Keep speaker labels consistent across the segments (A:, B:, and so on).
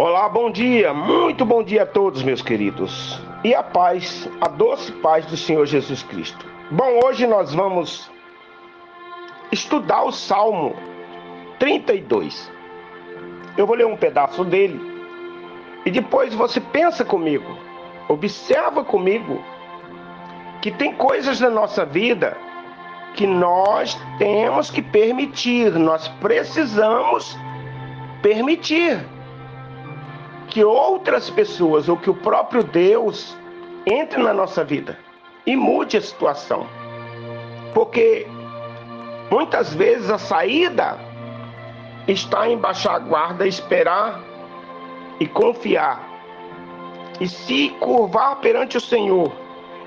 A: Olá, bom dia, muito bom dia a todos, meus queridos. E a paz, a doce paz do Senhor Jesus Cristo. Bom, hoje nós vamos estudar o Salmo 32. Eu vou ler um pedaço dele e depois você pensa comigo, observa comigo que tem coisas na nossa vida que nós temos que permitir, nós precisamos permitir que outras pessoas ou que o próprio Deus entre na nossa vida e mude a situação. Porque muitas vezes a saída está em baixar a guarda, esperar e confiar e se curvar perante o Senhor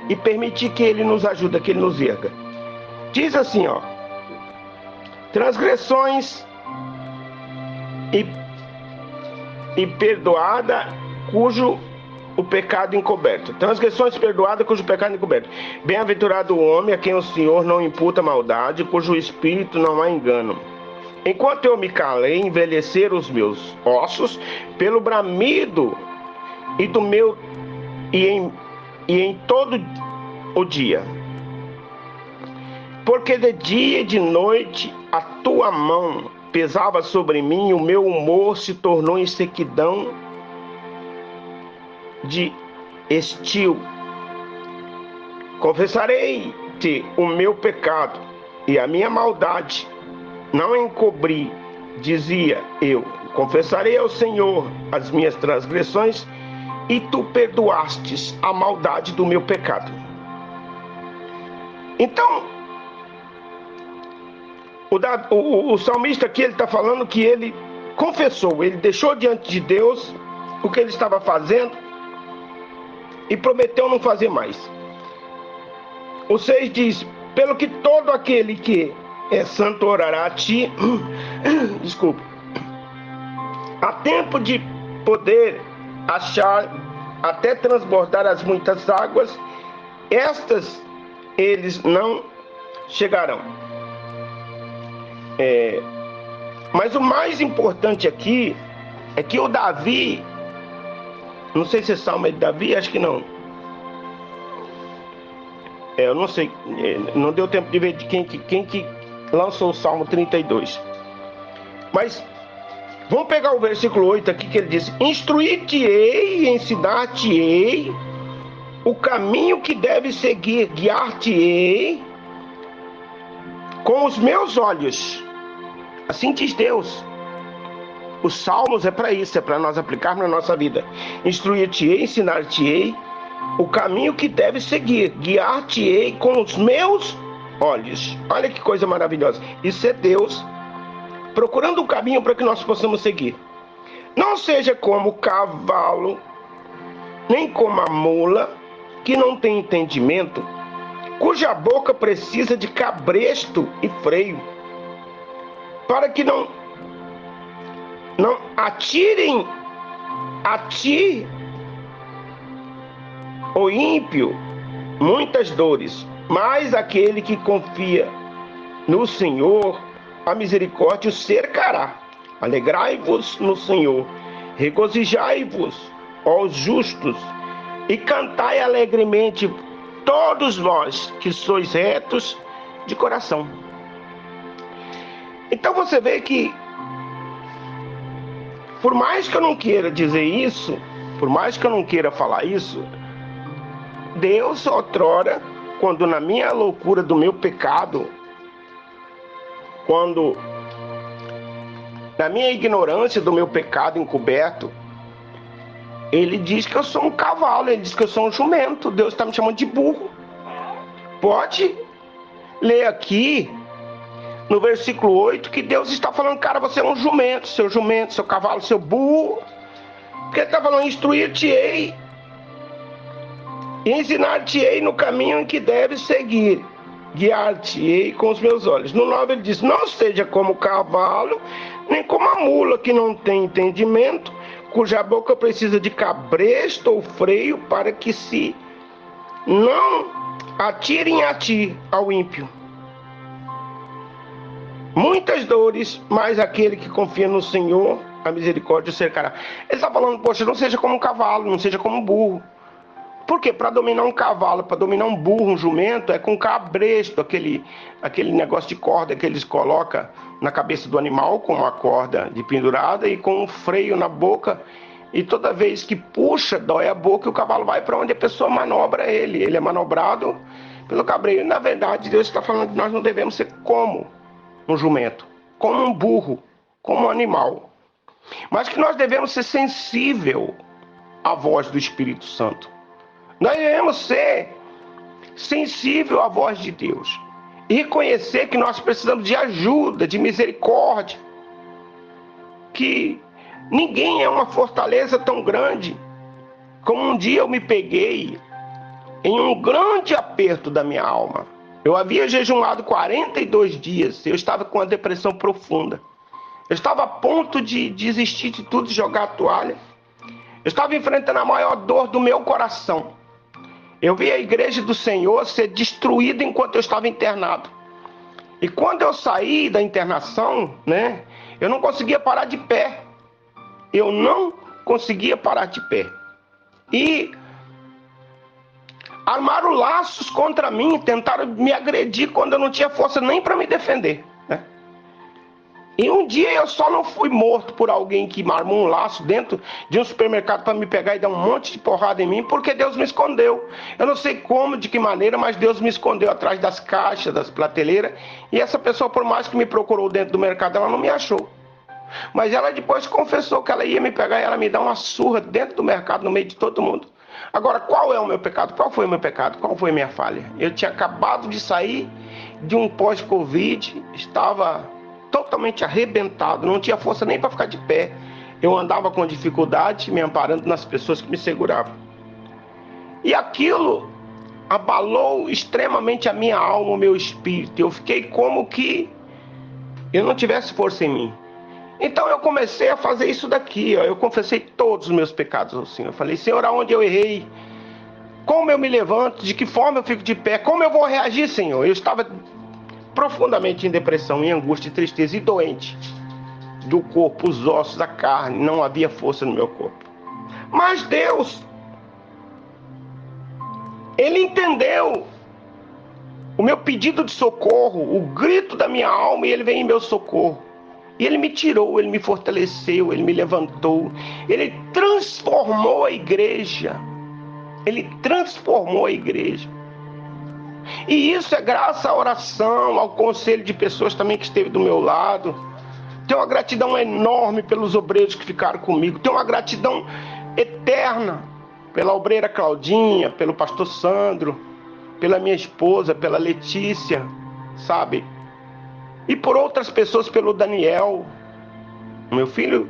A: e permitir que Ele nos ajude, que Ele nos erga. Diz assim, transgressões e perdoada cujo o pecado encoberto. Transgressões perdoadas cujo pecado encoberto. Bem-aventurado o homem a quem o Senhor não imputa maldade, cujo espírito não há engano. Enquanto eu me calei, envelheceram os meus ossos pelo bramido e em todo o dia. Porque de dia e de noite a tua mão pesava sobre mim, e o meu humor se tornou em sequidão de estio. Confessarei-te o meu pecado e a minha maldade não encobri, dizia eu. Confessarei ao Senhor as minhas transgressões e tu perdoastes a maldade do meu pecado. Então, o salmista aqui, ele está falando que ele confessou, ele deixou diante de Deus o que ele estava fazendo e prometeu não fazer mais. O 6 diz: pelo que todo aquele que é santo orará a ti, desculpa, há tempo de poder achar até transbordar as muitas águas, estas eles não chegarão. Mas o mais importante aqui é que o Davi, não sei se é Salmo de Davi, acho que não. Eu não sei, não deu tempo de ver de quem que lançou o Salmo 32. Mas vamos pegar o versículo 8 aqui, que ele diz: instruir-te-ei e ensinar-te-ei o caminho que deve seguir, guiar-te-ei com os meus olhos. Assim diz Deus. Os salmos é para isso, é para nós aplicarmos na nossa vida. Instruir-te-ei, ensinar-te-ei o caminho que deve seguir, guiar-te-ei com os meus olhos. Olha que coisa maravilhosa. Isso é Deus procurando um caminho para que nós possamos seguir. Não seja como o cavalo, nem como a mula, que não tem entendimento, cuja boca precisa de cabresto e freio, para que não atirem a ti, o ímpio, muitas dores, mas aquele que confia no Senhor, a misericórdia o cercará. Alegrai-vos no Senhor, regozijai-vos, ó justos, e cantai alegremente, todos vós que sois retos de coração. Então você vê que, por mais que eu não queira dizer isso, por mais que eu não queira falar isso, Deus outrora, quando na minha loucura do meu pecado, quando na minha ignorância do meu pecado encoberto, Ele diz que eu sou um cavalo, Ele diz que eu sou um jumento. Deus está me chamando de burro. Pode ler aqui no versículo 8 que Deus está falando: cara, você é um jumento, seu cavalo, seu burro. Porque Ele está falando: instruir-te-ei e ensinar-te-ei no caminho em que deves seguir, guiar-te-ei com os meus olhos. No 9 ele diz: não seja como o cavalo, nem como a mula que não tem entendimento, cuja boca precisa de cabresto ou freio, para que se não atirem a ti, ao ímpio. Muitas dores, mas aquele que confia no Senhor, a misericórdia o cercará. Ele está falando, poxa, não seja como um cavalo, não seja como um burro. Por quê? Para dominar um cavalo, para dominar um burro, um jumento, é com cabresto, aquele negócio de corda que eles colocam na cabeça do animal, com uma corda de pendurada e com um freio na boca. E toda vez que puxa, dói a boca e o cavalo vai para onde a pessoa manobra ele. Ele é manobrado pelo cabreiro. Na verdade, Deus está falando que nós não devemos ser como um jumento, como um burro, como um animal. Mas que nós devemos ser sensível à voz do Espírito Santo. Nós devemos ser sensível à voz de Deus e reconhecer que nós precisamos de ajuda, de misericórdia, que ninguém é uma fortaleza tão grande como um dia eu me peguei em um grande aperto da minha alma. Eu havia jejuado 42 dias, eu estava com uma depressão profunda. Eu estava a ponto de desistir de tudo e jogar a toalha. Eu estava enfrentando a maior dor do meu coração. Eu vi a igreja do Senhor ser destruída enquanto eu estava internado. E quando eu saí da internação, eu não conseguia parar de pé. Eu não conseguia parar de pé. E armaram laços contra mim, tentaram me agredir quando eu não tinha força nem para me defender. E um dia eu só não fui morto por alguém que armou um laço dentro de um supermercado para me pegar e dar um monte de porrada em mim, porque Deus me escondeu. Eu não sei como, de que maneira, mas Deus me escondeu atrás das caixas, das prateleiras. E essa pessoa, por mais que me procurou dentro do mercado, ela não me achou. Mas ela depois confessou que ela ia me pegar e ela me dá uma surra dentro do mercado, no meio de todo mundo. Agora, qual é o meu pecado? Qual foi o meu pecado? Qual foi a minha falha? Eu tinha acabado de sair de um pós-Covid, estava totalmente arrebentado, não tinha força nem para ficar de pé. Eu andava com dificuldade, me amparando nas pessoas que me seguravam. E aquilo abalou extremamente a minha alma, o meu espírito. Eu fiquei como que eu não tivesse força em mim. Então eu comecei a fazer isso daqui, ó. Eu confessei todos os meus pecados ao Senhor. Eu falei, Senhor, aonde eu errei? Como eu me levanto? De que forma eu fico de pé? Como eu vou reagir, Senhor? Eu estava profundamente em depressão, em angústia, tristeza e doente do corpo, os ossos, a carne, não havia força no meu corpo. Mas Deus, Ele entendeu o meu pedido de socorro, o grito da minha alma, e Ele veio em meu socorro. E Ele me tirou, Ele me fortaleceu, Ele me levantou, Ele transformou a igreja. Ele transformou a igreja. E isso é graças à oração, ao conselho de pessoas também que esteve do meu lado. Tenho uma gratidão enorme pelos obreiros que ficaram comigo. Tenho uma gratidão eterna pela obreira Claudinha, pelo pastor Sandro, pela minha esposa, pela Letícia, sabe? E por outras pessoas, pelo Daniel, meu filho.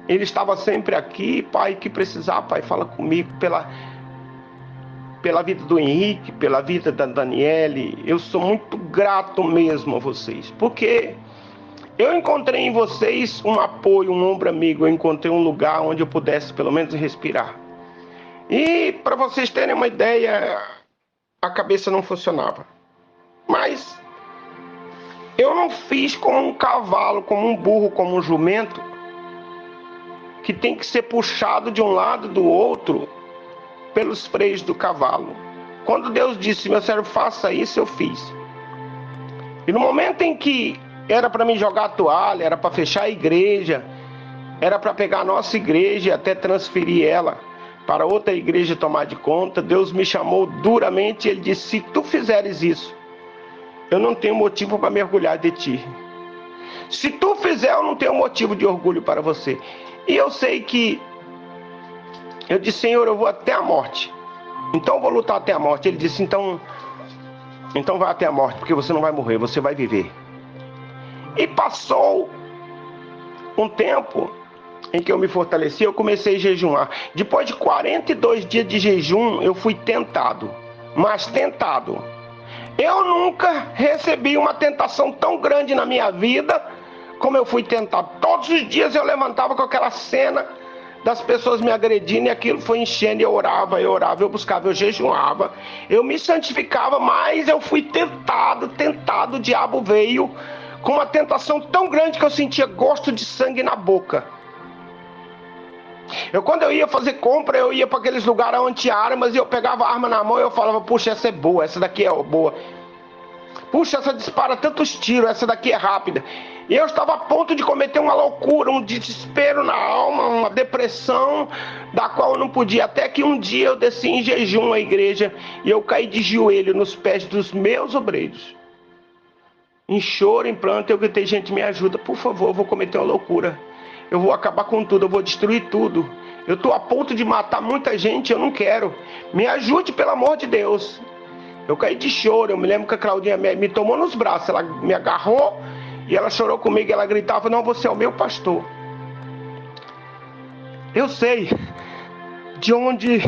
A: Ele estava sempre aqui, pai, que precisar, pai, fala comigo, pela vida do Henrique, pela vida da Daniele. Eu sou muito grato mesmo a vocês, porque eu encontrei em vocês um apoio, um ombro amigo, eu encontrei um lugar onde eu pudesse pelo menos respirar. E para vocês terem uma ideia, a cabeça não funcionava. Mas eu não fiz como um cavalo, como um burro, como um jumento, que tem que ser puxado de um lado do outro pelos freios do cavalo. Quando Deus disse, meu servo, faça isso, eu fiz. E no momento em que era para me jogar a toalha, era para fechar a igreja, era para pegar a nossa igreja e até transferir ela para outra igreja tomar de conta, Deus me chamou duramente e Ele disse, se tu fizeres isso, eu não tenho motivo para me orgulhar de ti. Se tu fizer, eu não tenho motivo de orgulho para você. E eu sei que eu disse, Senhor, eu vou até a morte. Então eu vou lutar até a morte. Ele disse, então vai até a morte, porque você não vai morrer, você vai viver. E passou um tempo em que eu me fortaleci, eu comecei a jejuar. Depois de 42 dias de jejum, eu fui tentado. Mas tentado. Eu nunca recebi uma tentação tão grande na minha vida como eu fui tentado. Todos os dias eu levantava com aquela cena das pessoas me agredindo e aquilo foi enchendo, eu orava, eu buscava, eu jejuava, eu me santificava, mas eu fui tentado, o diabo veio com uma tentação tão grande que eu sentia gosto de sangue na boca. Quando eu ia fazer compra, eu ia para aqueles lugares onde tinha armas e eu pegava a arma na mão e eu falava, puxa, essa é boa, essa daqui é boa. Puxa, essa dispara tantos tiros, essa daqui é rápida. E eu estava a ponto de cometer uma loucura, um desespero na alma, uma depressão, da qual eu não podia. Até que um dia eu desci em jejum à igreja e eu caí de joelho nos pés dos meus obreiros. Em choro, em pranto, eu gritei, gente, me ajuda, por favor, eu vou cometer uma loucura. Eu vou acabar com tudo, eu vou destruir tudo. Eu estou a ponto de matar muita gente, eu não quero. Me ajude, pelo amor de Deus. Eu caí de choro, eu me lembro que a Claudinha me tomou nos braços, ela me agarrou e ela chorou comigo, ela gritava, não, você é o meu pastor. Eu sei de onde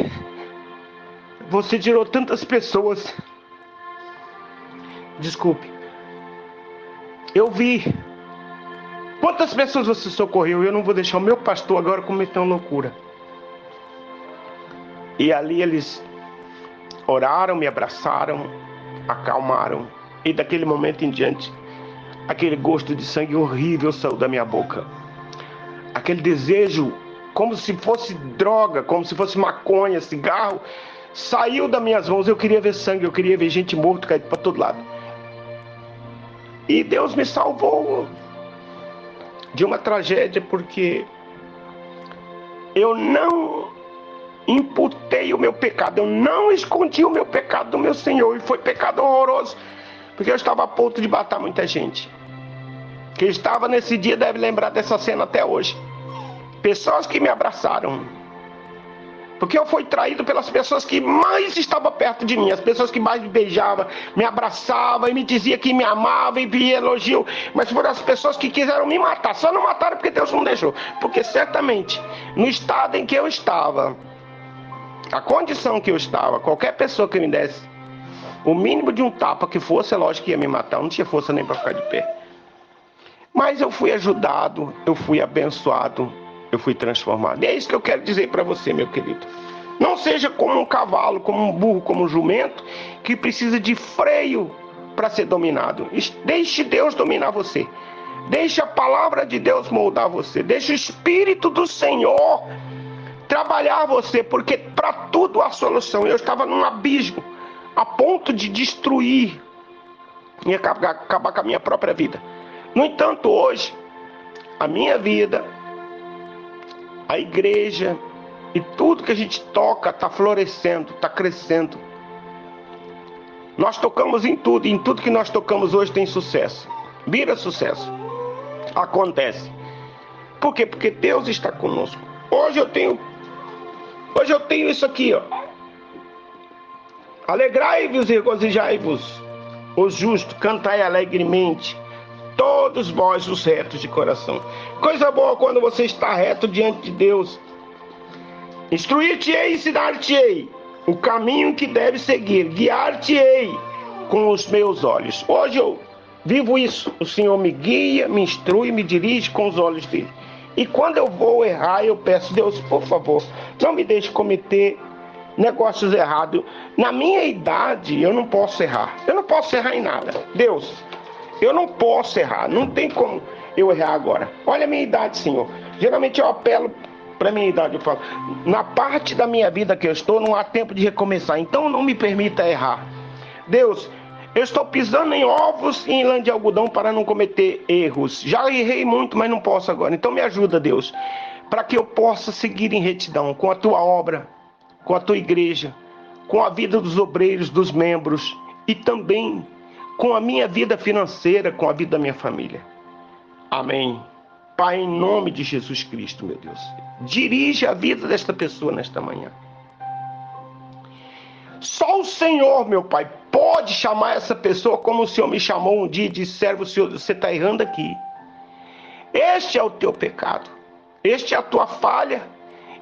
A: você tirou tantas pessoas. Desculpe. Eu vi quantas pessoas você socorreu. Eu não vou deixar o meu pastor agora cometer uma loucura. E ali eles oraram, me abraçaram, acalmaram. E daquele momento em diante, aquele gosto de sangue horrível saiu da minha boca. Aquele desejo, como se fosse droga, como se fosse maconha, cigarro, saiu das minhas mãos. Eu queria ver sangue, eu queria ver gente morta caída para todo lado. E Deus me salvou de uma tragédia, porque eu não imputei o meu pecado, eu não escondi o meu pecado do meu Senhor, e foi pecado horroroso, porque eu estava a ponto de matar muita gente. Quem estava nesse dia deve lembrar dessa cena até hoje. Pessoas que me abraçaram, porque eu fui traído pelas pessoas que mais estavam perto de mim, as pessoas que mais me beijavam, me abraçavam e me diziam que me amavam e me elogiam, mas foram as pessoas que quiseram me matar. Só não mataram porque Deus não deixou, porque certamente no estado em que eu estava, a condição que eu estava, qualquer pessoa que me desse o mínimo de um tapa que fosse, é lógico que ia me matar, eu não tinha força nem para ficar de pé. Mas eu fui ajudado, eu fui abençoado, eu fui transformado. E é isso que eu quero dizer para você, meu querido. Não seja como um cavalo, como um burro, como um jumento, que precisa de freio para ser dominado. Deixe Deus dominar você. Deixe a palavra de Deus moldar você. Deixe o Espírito do Senhor trabalhar você, porque para tudo há solução. Eu estava num abismo, a ponto de destruir e acabar com a minha própria vida. No entanto, hoje, a minha vida, a igreja e tudo que a gente toca está florescendo, está crescendo. Nós tocamos em tudo, e em tudo que nós tocamos hoje tem sucesso. Vira sucesso. Acontece. Por quê? Porque Deus está conosco. Hoje eu tenho isso aqui, ó. Alegrai-vos e regozijai-vos, os justos, cantai alegremente, todos vós os retos de coração. Coisa boa quando você está reto diante de Deus. Instruir-te-ei e ensinar-te-ei o caminho que deve seguir, guiar-te-ei com os meus olhos. Hoje eu vivo isso. O Senhor me guia, me instrui, me dirige com os olhos dele. E quando eu vou errar, eu peço, Deus, por favor, não me deixe cometer negócios errados. Na minha idade, eu não posso errar. Eu não posso errar em nada. Deus, eu não posso errar. Não tem como eu errar agora. Olha a minha idade, Senhor. Geralmente eu apelo para a minha idade. Eu falo, na parte da minha vida que eu estou, não há tempo de recomeçar. Então não me permita errar. Deus, eu estou pisando em ovos e em lã de algodão para não cometer erros. Já errei muito, mas não posso agora. Então me ajuda, Deus, para que eu possa seguir em retidão com a tua obra, com a tua igreja, com a vida dos obreiros, dos membros e também com a minha vida financeira, com a vida da minha família. Amém. Pai, em nome de Jesus Cristo, meu Deus, dirige a vida desta pessoa nesta manhã. Só o Senhor, meu Pai, pode chamar essa pessoa como o Senhor me chamou um dia e disse, servo, Senhor, você está errando aqui. Este é o teu pecado. Este é a tua falha.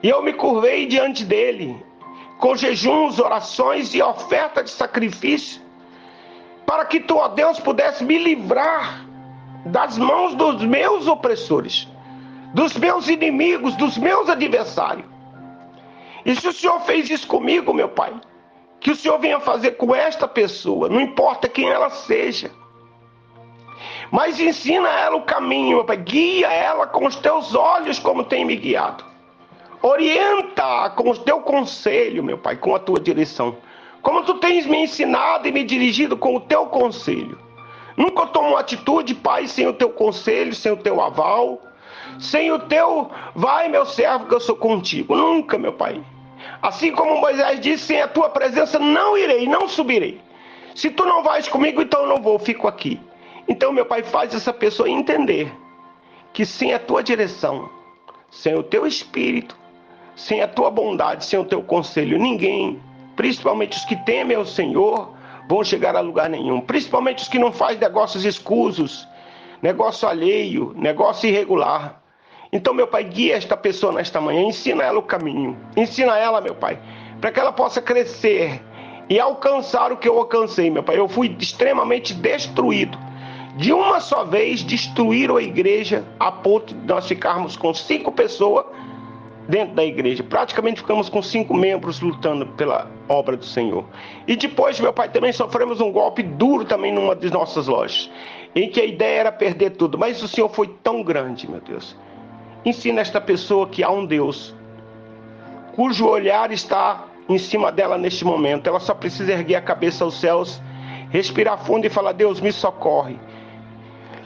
A: E eu me curvei diante dele, com jejuns, orações e oferta de sacrifício, para que tu, ó Deus, pudesse me livrar das mãos dos meus opressores, dos meus inimigos, dos meus adversários. E se o Senhor fez isso comigo, meu Pai, que o Senhor venha fazer com esta pessoa, não importa quem ela seja. Mas ensina ela o caminho, meu Pai. Guia ela com os teus olhos, como tem me guiado. Orienta com o teu conselho, meu Pai, com a tua direção. Como tu tens me ensinado e me dirigido com o teu conselho. Nunca tomo uma atitude, Pai, sem o teu conselho, sem o teu aval, sem o teu, vai, meu servo, que eu sou contigo. Nunca, meu Pai. Assim como Moisés disse, sem a tua presença não irei, não subirei. Se tu não vais comigo, então eu não vou, fico aqui. Então, meu Pai, faz essa pessoa entender que sem a tua direção, sem o teu espírito, sem a tua bondade, sem o teu conselho, ninguém, principalmente os que temem ao Senhor, vão chegar a lugar nenhum. Principalmente os que não fazem negócios escusos, negócio alheio, negócio irregular. Então, meu Pai, guia esta pessoa nesta manhã, ensina ela o caminho. Ensina ela, meu Pai, para que ela possa crescer e alcançar o que eu alcancei, meu Pai. Eu fui extremamente destruído. De uma só vez, destruíram a igreja a ponto de nós ficarmos com 5 pessoas dentro da igreja. Praticamente ficamos com 5 membros lutando pela obra do Senhor. E depois, meu Pai, também sofremos um golpe duro também numa das nossas lojas, em que a ideia era perder tudo. Mas o Senhor foi tão grande, meu Deus. Ensina esta pessoa que há um Deus, cujo olhar está em cima dela neste momento. Ela só precisa erguer a cabeça aos céus, respirar fundo e falar: Deus, me socorre.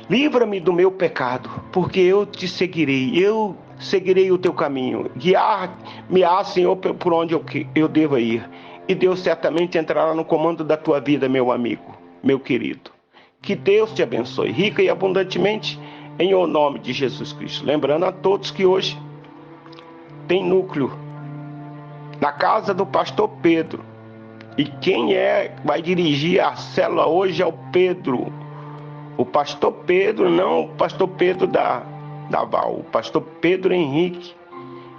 A: Livra-me do meu pecado, porque eu te seguirei. Eu seguirei o teu caminho. Guiar-me-á, Senhor, por onde eu devo ir. E Deus certamente entrará no comando da tua vida, meu amigo, meu querido. Que Deus te abençoe, rica e abundantemente, em o nome de Jesus Cristo. Lembrando a todos que hoje tem núcleo na casa do pastor Pedro. E quem vai dirigir a célula hoje é o Pedro. O pastor Pedro, não o pastor Pedro da Val, o pastor Pedro Henrique,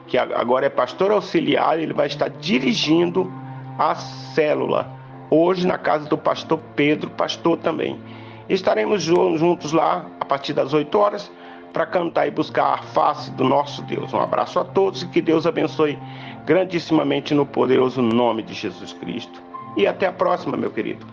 A: que agora é pastor auxiliar. Ele vai estar dirigindo a célula hoje na casa do pastor Pedro, pastor também. Estaremos juntos lá a partir das 8 horas para cantar e buscar a face do nosso Deus. Um abraço a todos e que Deus abençoe grandissimamente no poderoso nome de Jesus Cristo. E até a próxima, meu querido.